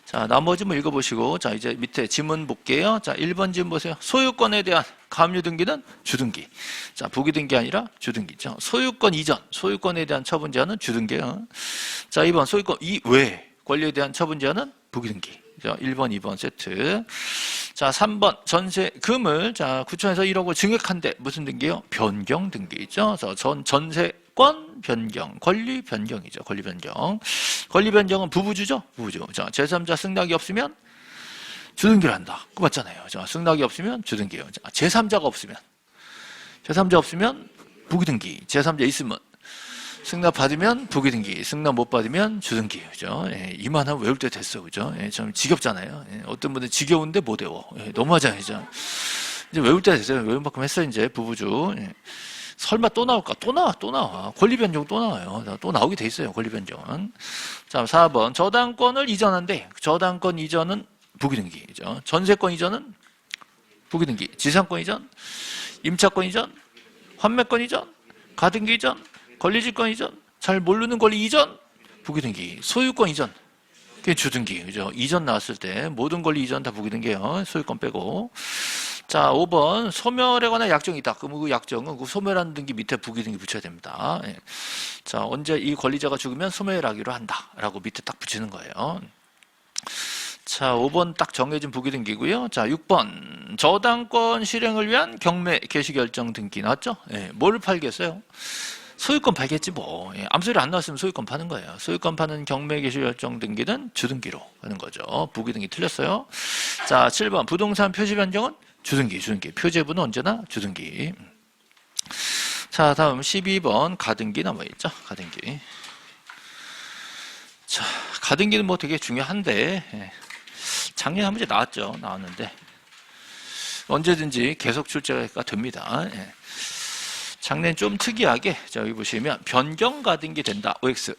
자, 나머지 뭐 읽어보시고, 자, 이제 밑에 지문 볼게요. 자, 1번 지문 보세요. 소유권에 대한 가압류 등기는 주등기. 자, 부기등기 아니라 주등기죠. 소유권 이전, 소유권에 대한 처분 제한은 주등기예요. 자, 2번 소유권 이외 권리에 대한 처분 제한은 부기등기. 자, 1번, 2번 세트. 자, 3번 전세금을 자, 구청에서 1억을 증액한데 무슨 등기예요? 변경 등기죠. 그래서 전세권 변경, 권리 변경이죠. 권리 변경. 권리 변경은 부부주죠. 부부주. 자, 제3자 승낙이 없으면 주등기를 한다. 그거 맞잖아요. 자, 승낙이 없으면 주등기예요. 자, 제3자가 없으면 부기등기. 제3자 있으면 승낙 받으면 부기등기, 승낙 못 받으면 주등기. 그죠? 예, 이만하면 외울 때 됐어. 그죠? 예, 좀 지겹잖아요. 예, 어떤 분들 지겨운데 못 외워. 예, 너무하잖아요. 그죠? 이제 외울 때 됐어요. 외운 만큼 했어요. 이제 부부주. 예. 설마 또 나올까? 또 나와. 권리 변경 또 나와요. 또 나오게 돼 있어요. 권리 변경은. 자, 4번. 저당권을 이전한데, 저당권 이전은 부기등기죠. 전세권 이전은 부기등기. 지상권 이전, 임차권 이전, 환매권 이전, 가등기 이전, 권리질권 이전, 잘 모르는 권리 이전, 부기등기. 소유권 이전, 그게 주등기. 그죠? 이전 나왔을 때 모든 권리 이전 다 부기등기예요. 소유권 빼고. 자, 5번 소멸에 관한 약정이 있다. 그럼 그 약정은 그 소멸하는 등기 밑에 부기등기 붙여야 됩니다. 예. 자, 언제 이 권리자가 죽으면 소멸하기로 한다라고 밑에 딱 붙이는 거예요. 자, 5번 딱 정해진 부기등기고요. 자, 6번 저당권 실행을 위한 경매 개시결정 등기 나왔죠? 예. 뭘 팔겠어요? 소유권 팔겠지 뭐. 예. 아무 소리 안 나왔으면 소유권 파는 거예요. 소유권 파는 경매 개시결정 등기는 주등기로 하는 거죠. 부기등기 틀렸어요. 자, 7번 부동산 표시 변경은 주등기. 표제부는 언제나 주등기. 자, 다음 12번 가등기 남아있죠. 가등기. 자, 가등기는 뭐 되게 중요한데, 예. 작년에 한 문제 나왔는데, 언제든지 계속 출제가 됩니다. 예. 작년 좀 특이하게, 자, 여기 보시면, 변경 가등기 된다. OX.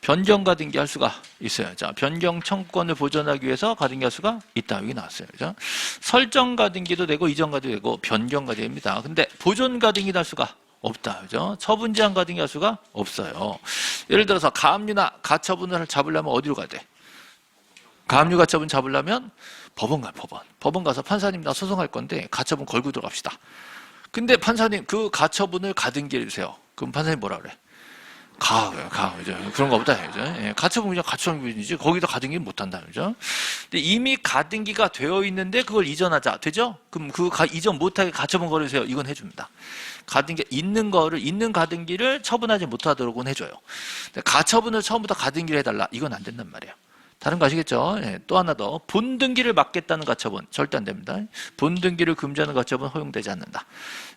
변경 가등기 할 수가 있어요. 자, 변경 청구권을 보존하기 위해서 가등기 할 수가 있다. 여기 나왔어요. 그죠? 설정 가등기도 되고, 이전 가등기도 되고, 변경 가등기 됩니다. 근데 보존 가등기도 할 수가 없다. 그죠? 처분 제한 가등기 할 수가 없어요. 예를 들어서 가압류나 가처분을 잡으려면 어디로 가야 돼? 가압류 가처분 잡으려면 법원 가요. 법원 가서 판사님 나 소송할 건데 가처분 걸고 들어갑시다. 근데 판사님 그 가처분을 가등기해 주세요. 그럼 판사님 뭐라 그래? 그죠? 그런 거 없다, 그죠? 예, 가처분 그냥 가처분이지 거기다 가등기 못 한다, 그죠? 근데 이미 가등기가 되어 있는데 그걸 이전하자, 되죠? 그럼 이전 못하게 가처분 걸으세요. 이건 해줍니다. 가등기 있는 가등기를 처분하지 못하도록은 해줘요. 근데 가처분을 처음부터 가등기를 해달라, 이건 안 된단 말이에요. 다른 거 아시겠죠? 예, 또 하나 더. 본등기를 막겠다는 가처분 절대 안 됩니다. 본등기를 금지하는 가처분 허용되지 않는다.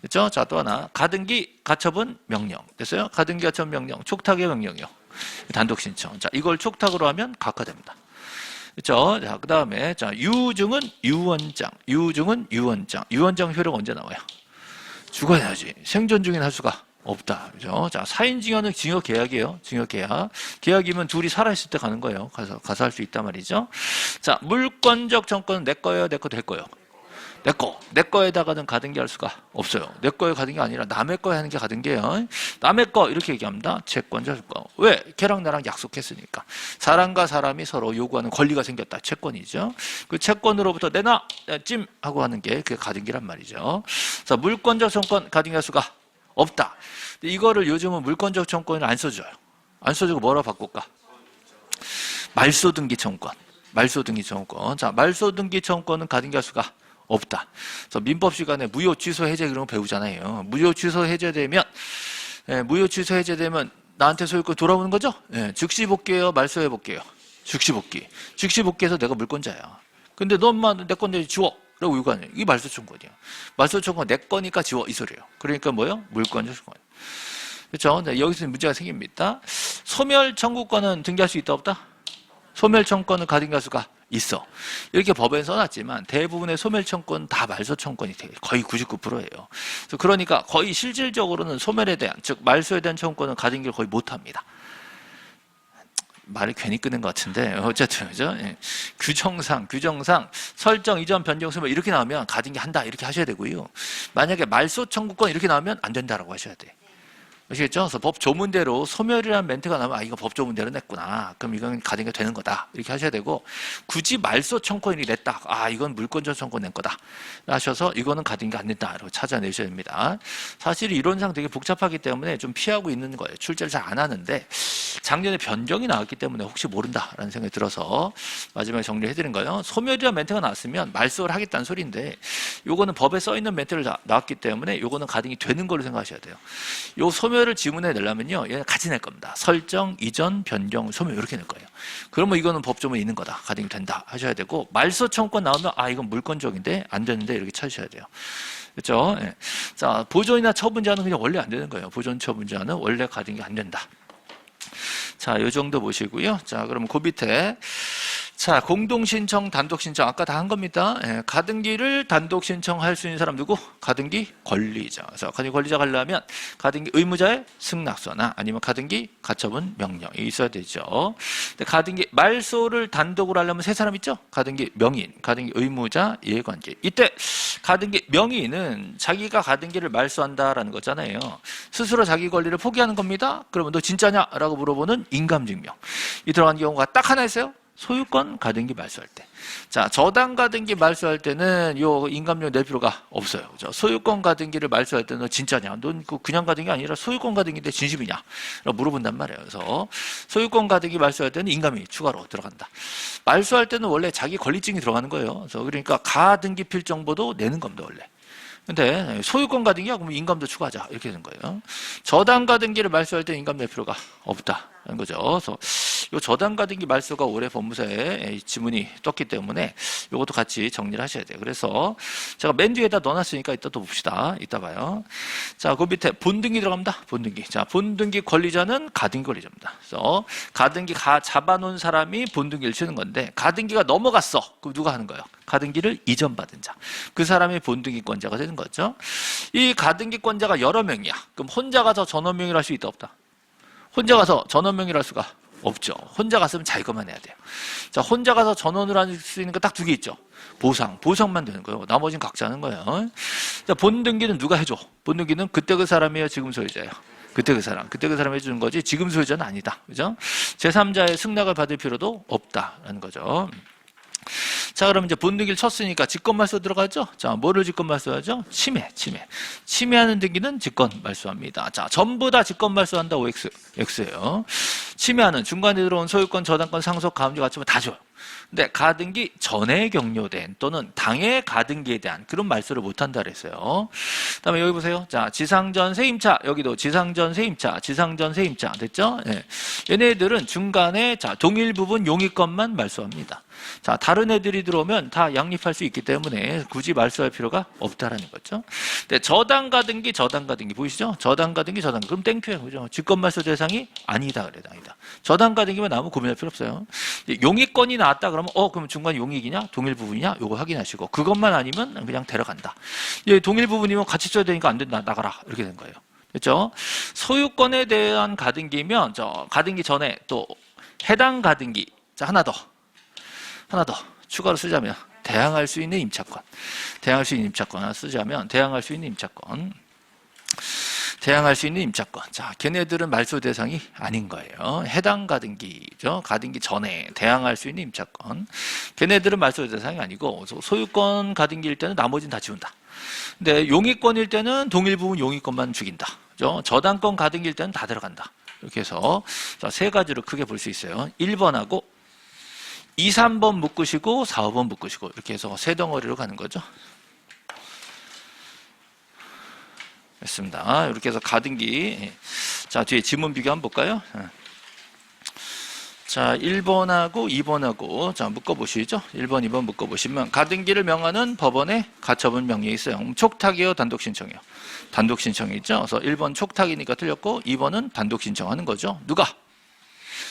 그렇죠? 자, 또 하나. 가등기 가처분 명령. 됐어요? 가등기 가처분 명령. 촉탁의 명령이요. 단독 신청. 자, 이걸 촉탁으로 하면 각하됩니다. 그렇죠? 자, 그다음에 자, 유증은 유언장. 유증은 유언장. 유언장 효력 언제 나와요? 죽어야지. 생전 중엔 할 수가 없다. 그죠? 자, 사인증여는 증여계약이에요. 증여계약. 계약이면 둘이 살아있을 때 가는 거예요. 가서 할 수 있단 말이죠. 자, 물권적 정권은 내 거예요? 내 거 될 거예요? 내 거. 내 거에다가는 가등기 할 수가 없어요. 내 거에 가등기 아니라 남의 거에 하는 게 가등기예요. 남의 거 이렇게 얘기합니다. 채권자 거. 왜? 걔랑 나랑 약속했으니까. 사람과 사람이 서로 요구하는 권리가 생겼다. 채권이죠. 그 채권으로부터 내놔! 찜! 하고 하는 게 그게 가등기란 말이죠. 자, 물권적 정권 가등기 할 수가 없다. 근데 이거를 요즘은 물권적 정권을 안 써줘요. 안 써주고 뭐라 바꿀까? 말소등기 정권. 말소등기 정권. 자, 말소등기 정권은 가등기 할 수가 없다. 그래서 민법 시간에 무효 취소 해제 그런 거 배우잖아요. 무효 취소 해제되면 나한테 소유권 돌아오는 거죠? 예, 즉시 복귀해요, 말소해 복귀해요. 즉시 복귀. 즉시 복귀해서 내가 물권자야. 근데 너 엄마 내 건데 지워. 라고 요구하네요. 이게 말소 청구권이에요. 말소 청구권 내 거니까 지워 이 소리예요. 그러니까 뭐예요? 물권적 청구권. 그렇죠? 네, 여기서 문제가 생깁니다. 소멸 청구권은 등기할 수 있다 없다? 소멸 청구권은 가등기할 수가 있어. 이렇게 법에 써놨지만 대부분의 소멸 청구권 다 말소 청구권이 거의 99%예요. 그러니까 거의 실질적으로는 소멸에 대한 즉 말소에 대한 청구권은 가등기를 거의 못합니다. 말을 괜히 끄는 것 같은데 어쨌든 그죠? 예. 규정상 설정 이전 변경 소멸 이렇게 나오면 가등기 한다 이렇게 하셔야 되고요. 만약에 말소 청구권 이렇게 나오면 안 된다라고 하셔야 돼. 아시겠죠? 그래서 법 조문대로 소멸이라는 멘트가 나오면 이거 법 조문대로 냈구나. 그럼 이건 가등기가 되는 거다. 이렇게 하셔야 되고 굳이 말소 청구권이 냈다. 이건 물권적 청구권 낸 거다. 하셔서 이거는 가등기가 안 된다. 라고 찾아내셔야 됩니다. 사실 이론상 되게 복잡하기 때문에 좀 피하고 있는 거예요. 출제를 잘 안 하는데 작년에 변경이 나왔기 때문에 혹시 모른다라는 생각이 들어서 마지막에 정리해드린 거예요. 소멸이라는 멘트가 나왔으면 말소를 하겠다는 소리인데 요거는 법에 써있는 멘트를 나왔기 때문에 요거는 가등기 되는 걸로 생각하셔야 돼요. 요 소멸을 지문에 내려면요, 얘는 같이 낼 겁니다. 설정, 이전, 변경, 소멸 이렇게 낼 거예요. 그러면 이거는 법조문에 있는 거다. 가등기 된다 하셔야 되고 말소 청구권 나오면 이건 물권적인데 안 되는데 이렇게 찾으셔야 돼요. 그렇죠? 예. 자, 보존이나 처분자는 그냥 원래 안 되는 거예요. 보존 처분자는 원래 가등기 안 된다. 자, 요 정도 보시고요. 자, 그러면 그 밑에 자, 공동신청, 단독신청 아까 다 한 겁니다. 예, 가등기를 단독 신청할 수 있는 사람 누구? 가등기 권리자. 그래서 가등기 권리자가 하려면 가등기 의무자의 승낙서나 아니면 가등기 가처분 명령이 있어야 되죠. 근데 가등기 말소를 단독으로 하려면 세 사람 있죠? 가등기 명인, 가등기 의무자, 이해관계. 이때 가등기 명인은 자기가 가등기를 말소한다라는 거잖아요. 스스로 자기 권리를 포기하는 겁니다. 그러면 너 진짜냐? 라고 물어보는 인감증명. 이 들어간 경우가 딱 하나 있어요. 소유권 가등기 말소할 때. 자, 저당 가등기 말소할 때는 요 인감료 낼 필요가 없어요. 그죠? 소유권 가등기를 말소할 때는 너 진짜냐? 넌 그냥 가등기 아니라 소유권 가등기인데 진심이냐? 라고 물어본단 말이에요. 그래서 소유권 가등기 말소할 때는 인감이 추가로 들어간다. 말소할 때는 원래 자기 권리증이 들어가는 거예요. 그래서 그러니까 가등기 필 정보도 내는 겁니다, 원래. 근데 소유권 가등기야 그러면 인감도 추가하자 이렇게 되는 거예요. 저당 가등기를 말소할 때 인감 낼 필요가 없다는 거죠. 그래서 이 저당 가등기 말소가 올해 법무사에 지문이 떴기 때문에 이것도 같이 정리를 하셔야 돼요. 그래서 제가 맨 뒤에다 넣어놨으니까 이따 또 봅시다. 이따 봐요. 자, 그 밑에 본등기 들어갑니다. 본등기. 자, 본등기 권리자는 가등기 권리자입니다. 그래서 가등기 잡아놓은 사람이 본등기를 치는 건데 가등기가 넘어갔어. 그럼 누가 하는 거예요? 가등기를 이전받은 자. 그 사람이 본등기권자가 되는 거죠. 이 가등기권자가 여러 명이야. 그럼 혼자 가서 전원명의를 할 수 있다 없다? 혼자 가서 전원명의를 할 수가 없죠. 혼자 갔으면 자기 것만 해야 돼요. 자, 혼자 가서 전원을 할 수 있는 거 딱 두 개 있죠. 보상만 되는 거예요. 나머지는 각자 하는 거예요. 자, 본등기는 누가 해줘? 본등기는 그때 그 사람이에요, 지금 소유자예요. 그때 그 사람 해주는 거지 지금 소유자는 아니다. 그죠? 제3자의 승낙을 받을 필요도 없다라는 거죠. 자, 그럼 이제 본등기를 쳤으니까 직권말소 들어가죠? 자, 뭐를 직권말소하죠? 침해하는 등기는 직권말소합니다. 자, 전부 다 직권말소한다, OX, X예요. 침해하는 중간에 들어온 소유권, 저당권, 상속, 가압류, 가처분 다 줘요. 근데 가등기 전에 격려된 또는 당해 가등기에 대한 그런 말소를 못한다 그랬어요. 그다음에 여기 보세요. 자, 지상전 세임차 여기도 지상전 세임차 됐죠? 예. 얘네들은 중간에 자 동일 부분 용의권만 말소합니다. 자, 다른 애들이 들어오면 다 양립할 수 있기 때문에 굳이 말소할 필요가 없다라는 거죠. 근데 저당가등기 보이시죠? 저당가등기. 그럼 땡큐예요. 그죠? 직권말소 대상이 아니다. 그래, 아니다. 저당가등기만 나오면 고민할 필요 없어요. 용익권이 나왔다 그러면 그럼 중간 용익이냐? 동일 부분이냐? 요거 확인하시고 그것만 아니면 그냥 데려간다. 동일 부분이면 같이 써야 되니까 안 된다. 나가라. 이렇게 된 거예요. 그렇죠? 소유권에 대한 가등기면 가등기 전에 또 해당 가등기. 자, 하나 더 추가로 쓰자면 대항할 수 있는 임차권 하나 쓰자면 대항할 수 있는 임차권. 자, 걔네들은 말소 대상이 아닌 거예요. 해당 가등기죠. 가등기 전에 대항할 수 있는 임차권. 걔네들은 말소 대상이 아니고 소유권 가등기일 때는 나머지는 다 지운다. 근데 용익권일 때는 동일 부분 용익권만 죽인다. 그죠? 저당권 가등기일 때는 다 들어간다. 이렇게 해서 세 가지로 크게 볼 수 있어요. 1번하고 2, 3번 묶으시고 4, 5번 묶으시고 이렇게 해서 세 덩어리로 가는 거죠. 됐습니다. 이렇게 해서 가등기. 자, 뒤에 지문 비교 한번 볼까요? 자, 1번하고 2번하고 자, 묶어보시죠. 1번, 2번 묶어보시면 가등기를 명하는 법원에 가처분 명령이 있어요. 촉탁이요, 단독신청이요? 단독신청이 있죠. 그래서 1번 촉탁이니까 틀렸고 2번은 단독신청하는 거죠. 누가?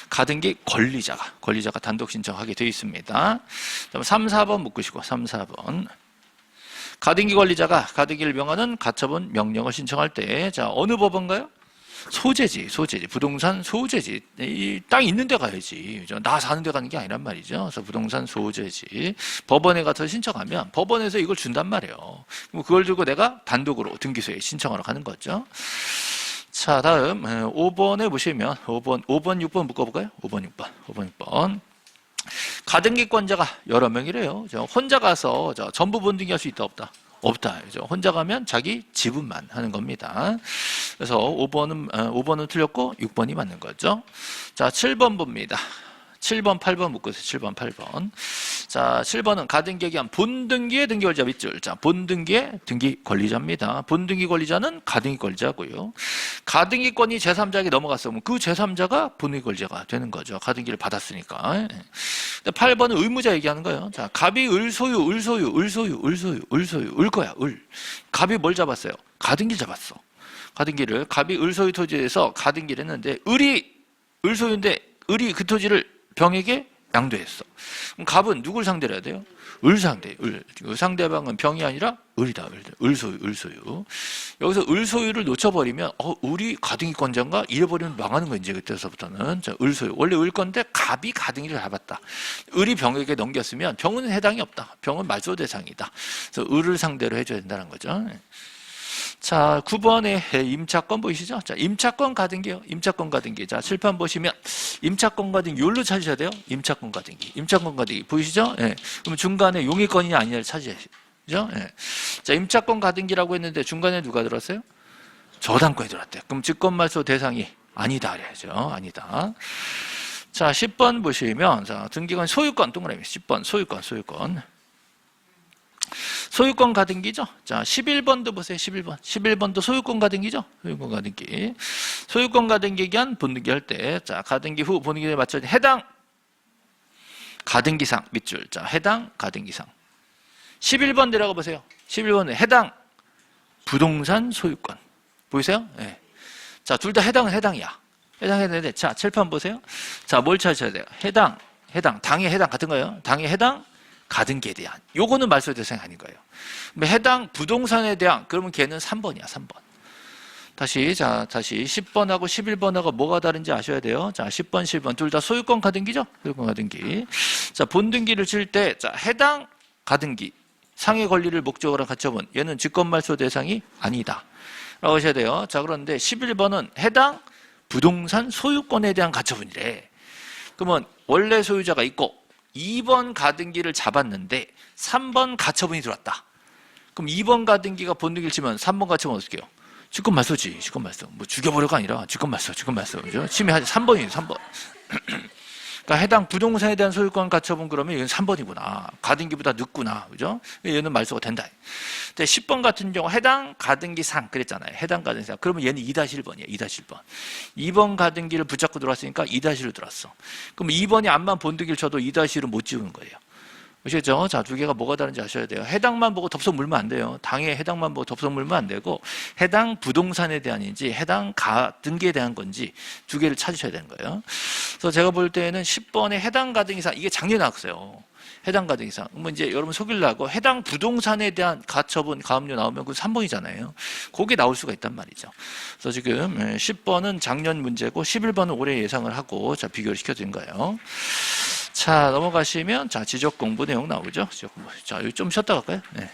가등기 권리자가 단독신청하게 되어 있습니다. 3, 4번 묶으시고 3, 4번. 가등기 권리자가 가등기를 명하는 가처분 명령을 신청할 때, 자, 어느 법원가요? 소재지. 부동산 소재지. 이 땅 있는 데 가야지. 나 사는 데 가는 게 아니란 말이죠. 그래서 부동산 소재지. 법원에 가서 신청하면 법원에서 이걸 준단 말이에요. 그럼 그걸 들고 내가 단독으로 등기소에 신청하러 가는 거죠. 자, 다음 5번에 보시면 5번, 6번 묶어볼까요? 5번, 6번. 가등기권자가 여러 명이래요. 혼자 가서 전부 본등기할 수 있다, 없다? 없다. 혼자 가면 자기 지분만 하는 겁니다. 그래서 5번은 틀렸고 6번이 맞는 거죠. 자, 7번 봅니다. 7번, 8번 묶으세요. 7번, 8번. 자, 7번은 가등기에 기한 본등기의 등기 권리자 밑줄. 자, 본등기의 등기 권리자입니다. 본등기 권리자는 가등기 권리자고요. 가등기권이 제3자에게 넘어갔으면 그 제3자가 본등기 권리자가 되는 거죠. 가등기를 받았으니까. 근데 8번은 의무자 얘기하는 거예요. 자, 갑이 을 거야. 갑이 뭘 잡았어요? 가등기를 잡았어. 가등기를. 갑이 을 소유 토지에서 가등기를 했는데 을이 을 소유인데 을이 그 토지를 병에게 양도했어. 그럼 갑은 누굴 상대로 해야 돼요? 을 상대. 상대방은 병이 아니라 을이다. 을 소유. 여기서 을 소유를 놓쳐버리면 을이 가등기권자인가 잃어버리면 망하는 거 이제 그때서부터는. 자, 을 소유. 원래 을 건데 갑이 가등기를 잡았다. 을이 병에게 넘겼으면 병은 해당이 없다. 병은 말소 대상이다. 그래서 을을 상대로 해줘야 된다는 거죠. 자, 9번에 임차권 보이시죠? 자, 임차권 가등기요. 자, 칠판 보시면 임차권 가등기 요로 찾으셔야 돼요. 임차권 가등기 보이시죠? 예. 그럼 중간에 용익권이냐 아니냐를 찾으셔야죠. 예. 자, 임차권 가등기라고 했는데 중간에 누가 들었어요? 저당권이 들었대요. 그럼 직권말소 대상이 아니다 그래야죠. 아니다. 자, 10번 보시면 자, 등기권 소유권 동그라미 10번 소유권 가등기죠. 자, 11번도 보세요. 11번도 소유권 가등기죠. 소유권 가등기에 기한 본등기 할 때, 자, 가등기 후 본등기에 맞춰진 해당 가등기상 밑줄. 자, 해당 가등기상. 11번 내려가 보세요. 11번은 해당 부동산 소유권. 보이세요? 네. 자, 둘 다 해당은 해당이야. 해당했는데, 자, 칠판 보세요. 자, 뭘 찾으셔야 돼요? 해당. 당의 해당 같은 거예요. 당의 해당 가등기에 대한. 요거는 말소 대상이 아닌 거예요. 해당 부동산에 대한, 그러면 걔는 3번이야, 3번. 다시 10번하고 11번하고 뭐가 다른지 아셔야 돼요. 자, 10번, 11번 둘 다 소유권 가등기죠? 소유권 가등기. 자, 본등기를 칠 때, 자, 해당 가등기. 상의 권리를 목적으로 한 가처분. 얘는 직권말소 대상이 아니다. 라고 하셔야 돼요. 자, 그런데 11번은 해당 부동산 소유권에 대한 가처분이래. 그러면 원래 소유자가 있고, 2번 가등기를 잡았는데 3번 가처분이 들어왔다. 그럼 2번 가등기가 본등기를 치면 3번 가처분 어떻게 해요? 직권말소지. 뭐 죽여버려가 아니라 직권말소. 그죠? 침해하지. 3번이에요, 3번. 그러니까 해당 부동산에 대한 소유권 가처분 그러면 이건 3번이구나. 가등기보다 늦구나. 그죠? 얘는 말소가 된다. 근데 10번 같은 경우 해당 가등기상 그랬잖아요. 해당 가등기상. 그러면 얘는 2-1번이에요. 2-1번. 2번 가등기를 붙잡고 들어왔으니까 2-1로 들어왔어. 그럼 2번이 암만 본득이를 쳐도 2-1은 못 지우는 거예요. 아시겠죠? 자, 두 개가 뭐가 다른지 아셔야 돼요. 해당만 보고 덥석 물면 안 돼요. 당에 해당만 보고 덥석 물면 안 되고 해당 부동산에 대한인지 해당 가등기에 대한 건지 두 개를 찾으셔야 되는 거예요. 그래서 제가 볼 때는 10번에 해당 가등기상 이게 작년에 나왔어요. 해당 가등기상. 그러면 이제 여러분 속이려고 해당 부동산에 대한 가처분 가압류 나오면 그 3번이잖아요. 그게 나올 수가 있단 말이죠. 그래서 지금 10번은 작년 문제고 11번은 올해 예상을 하고 자 비교를 시켜드린 거예요. 자, 넘어가시면, 자, 지적 공부 내용 나오죠? 지적 공부. 자, 여기 좀 쉬었다 갈까요? 네.